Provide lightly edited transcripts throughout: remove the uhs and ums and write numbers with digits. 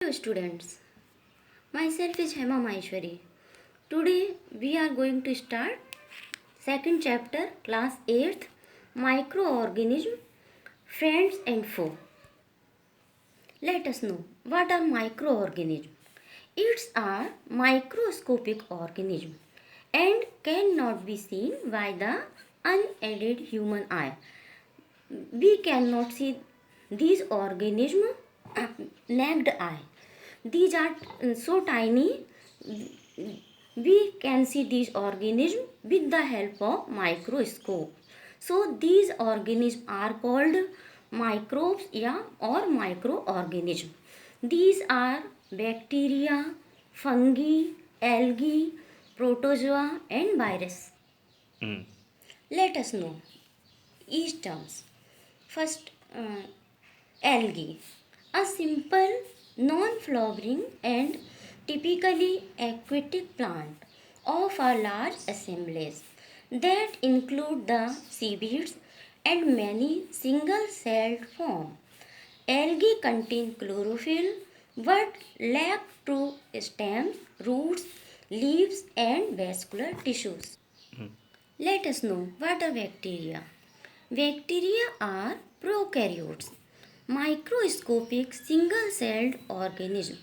Hello students, myself is Hema Maheshwari. Today we are going to start second chapter class 8th microorganism friends and foe. Let us know what are microorganisms. It's a microscopic organism and cannot be seen by the unaided human eye. We cannot see these organisms naked eye. These are so tiny. We can see these organisms with the help of microscope. So these organisms are called microbes or microorganisms. These are bacteria, fungi, algae, protozoa and virus. Let us know each terms. First, algae, a simple non-flowering and typically aquatic plant of a large assemblage that include the seaweeds and many single-celled form. Algae contain chlorophyll but lack true stems, roots, leaves and vascular tissues. Let us know what are bacteria. Bacteria are prokaryotes, microscopic single-celled organisms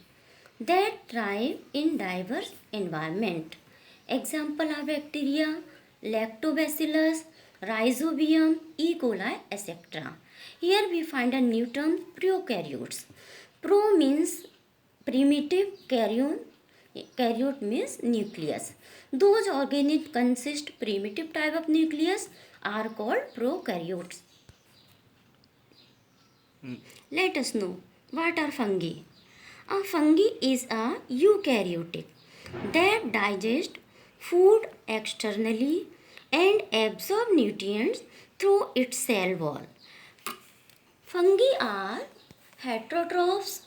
that thrive in diverse environments. Example are bacteria, lactobacillus, rhizobium, E. coli, etc. Here we find a new term prokaryotes. Pro means primitive, karyote means nucleus. Those organisms consist primitive type of nucleus are called prokaryotes. Let us know what are fungi. A fungi is a eukaryotic that digest food externally and absorb nutrients through its cell wall. Fungi are heterotrophs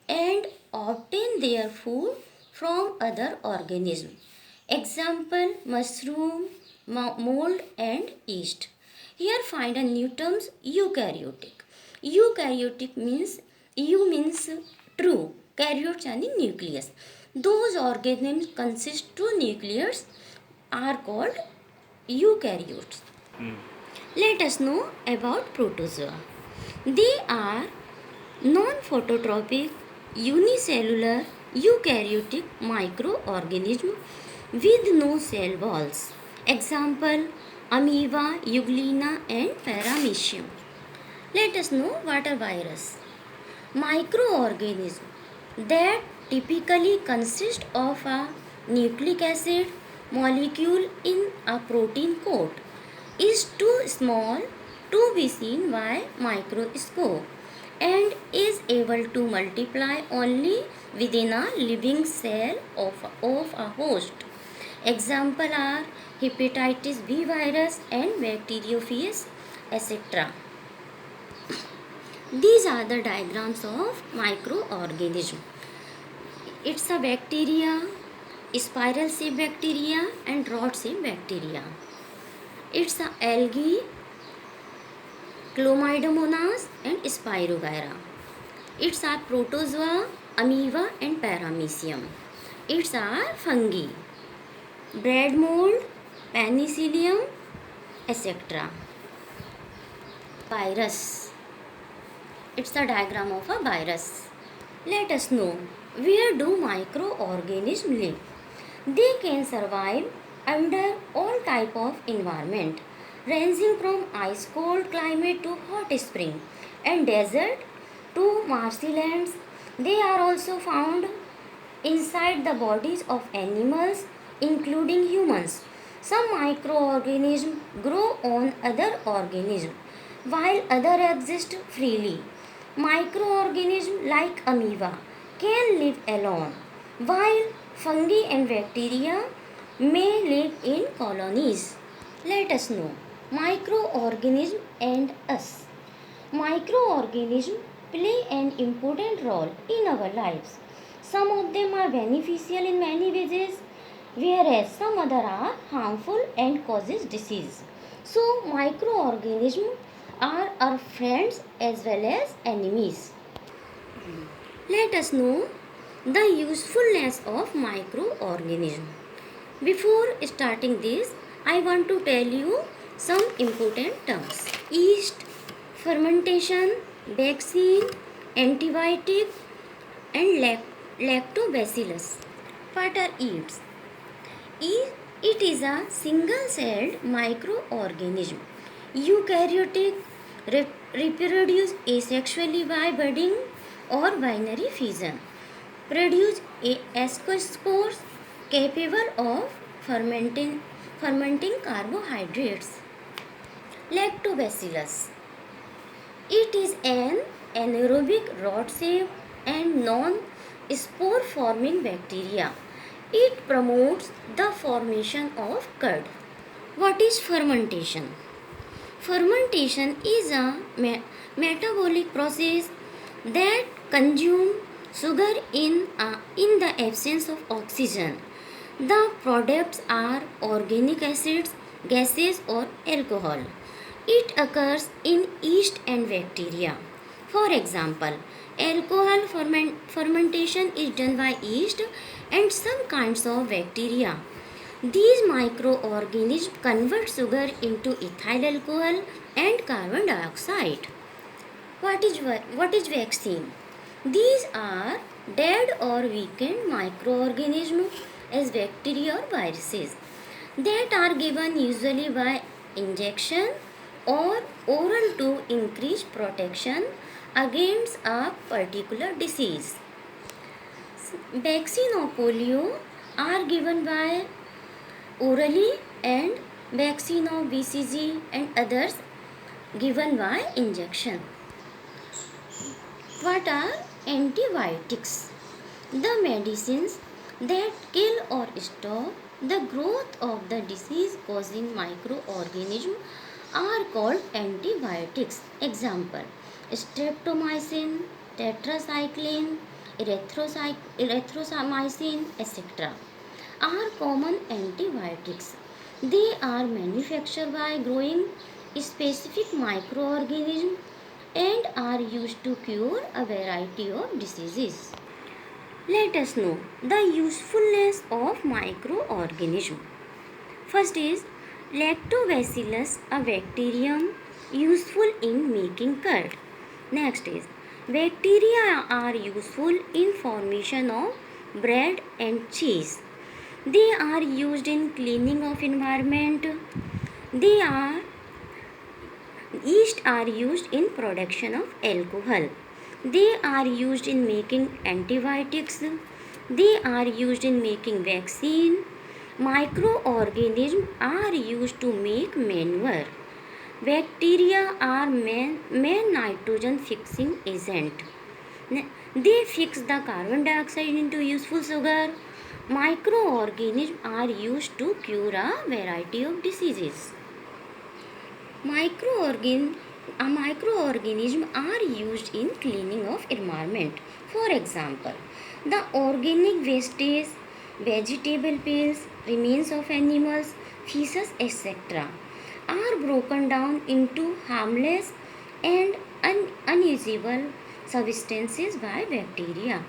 and obtain their food from other organisms. Example mushroom, mold and yeast. Here find a new terms eukaryotic. Eukaryotic means Eu means true, karyotes and nucleus. Those organisms consist two nucleus are called eukaryotes. Let us know about protozoa. They are non-phototropic unicellular eukaryotic microorganism with no cell walls. Example amoeba, euglena and paramecium. Let us know what are virus. Microorganism that typically consist of a nucleic acid molecule in a protein coat is too small to be seen by microscope and is able to multiply only within a living cell of a host. Example are hepatitis B virus and bacteriophage, etc. These are the diagrams of microorganism. It's a bacteria, spiral shaped bacteria and rod shaped bacteria. It's a algae, Chlamydomonas and Spirogyra. It's a protozoa, amoeba and paramecium. It's a fungi, bread mold, penicillium, etc. Virus. It's the diagram of a virus. Let us know where do microorganisms live. They can survive under all type of environment ranging from ice cold climate to hot spring and desert to marshy lands. They are also found inside the bodies of animals including humans. Some microorganisms grow on other organisms while others exist freely. Microorganisms like amoeba can live alone while fungi and bacteria may live in colonies. Let us know microorganism and us. Microorganisms play an important role in our lives. Some of them are beneficial in many ways, whereas some other are harmful and causes disease. So microorganisms are our friends as well as enemies. Let us know The usefulness of microorganism. Before starting this, I want to tell you some important terms. Yeast, fermentation, vaccine, antibiotic, and lactobacillus. What are yeasts? It is a single-celled microorganism. Eukaryotic, reproduce asexually by budding or binary fission. Produce ascospores capable of fermenting carbohydrates. Lactobacillus. It is an anaerobic rod-shaped and non-spore forming bacteria. It promotes the formation of curd. What is fermentation? Fermentation is a metabolic process that consumes sugar in the absence of oxygen. The products are organic acids, gases, or alcohol. It occurs in yeast and bacteria. For example, alcohol fermentation is done by yeast and some kinds of bacteria. These microorganisms convert sugar into ethyl alcohol and carbon dioxide. What is vaccine? These are dead or weakened microorganisms as bacteria or viruses that are given usually by injection or oral to increase protection against a particular disease. Vaccine of polio are given by orally and vaccine of BCG and others given by injection. What are antibiotics? The medicines that kill or stop the growth of the disease causing microorganism are called antibiotics. Example: streptomycin, tetracycline, erythromycin, etc. are common antibiotics. They are manufactured by growing specific microorganisms and are used to cure a variety of diseases. Let us know the usefulness of microorganism. First is Lactobacillus, a bacterium useful in making curd. Next is bacteria are useful in formation of bread and cheese. They are used in cleaning of environment. They are Yeast are used in production of alcohol. They are used in making antibiotics. They are used in making vaccine. Microorganisms are used to make manure. Bacteria are main nitrogen fixing agent. They fix the carbon dioxide into useful sugar. Microorganisms are used to cure a variety of diseases. Microorganisms are used in cleaning of environment. For example, the organic wastage, vegetable peels, remains of animals, feces, etc. are broken down into harmless and unusable substances by bacteria.